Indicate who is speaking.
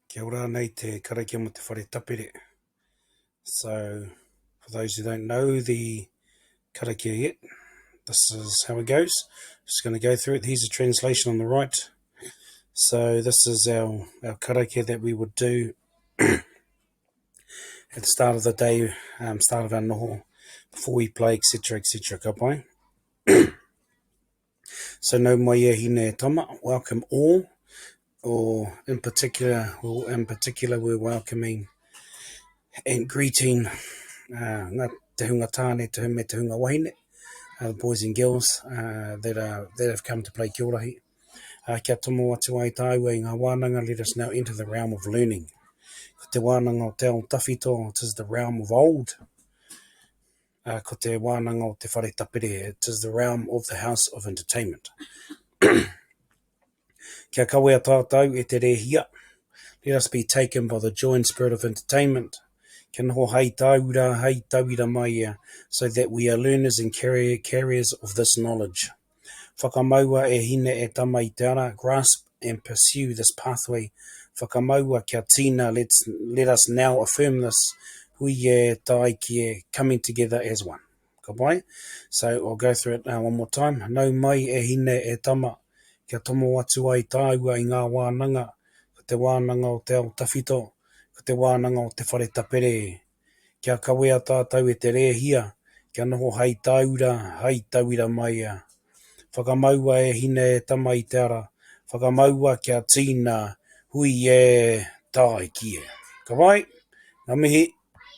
Speaker 1: Kia ora nei te Karakia mo te whare Tapere. So, for those who don't know the Karakia yet, this is how it goes. Just going to go through it. Here's a translation on the right. So this is our Karakia that we would do at the start of the day, start of our noho, before we play, etc., etc. Ka pai. So no mai e hine tama, welcome all, or in particular we're welcoming and greeting ngā te hunga tāne, te hume te hunga wahine, the boys and girls that have come to play kia ora hi. Kia tomo atu ai tāu e ngā wānanga, let us now enter the realm of learning. Ko te wānanga o te ao tawhito, it is the realm of old. Ko te wānanga o te whare Tapere, it is the realm of the house of entertainment. Kia kawea tātou e te rehia. Let us be taken by the joy and spirit of entertainment. Kia noho hei tauira mai, so that we are learners and carriers of this knowledge. Whakamaua e hine e tama I te ara, grasp and pursue this pathway. Whakamaua kia tina, let us now affirm this. Hui e tai ki coming together as one. Ka pai? So I'll go through it one more time. Nau mai e hine e tama, kia tomo atu ai tāua I ngā wānanga, ko te wānanga o te ao tawhito, ko te wānanga o te whare Tapere. Kia kawea tātou e te rehia, kia noho hei tauira mai. Whakamaua e hine e tama I te ara. Whakamaua kia tīna hui e tai kia. Ka wai, ngā mihi.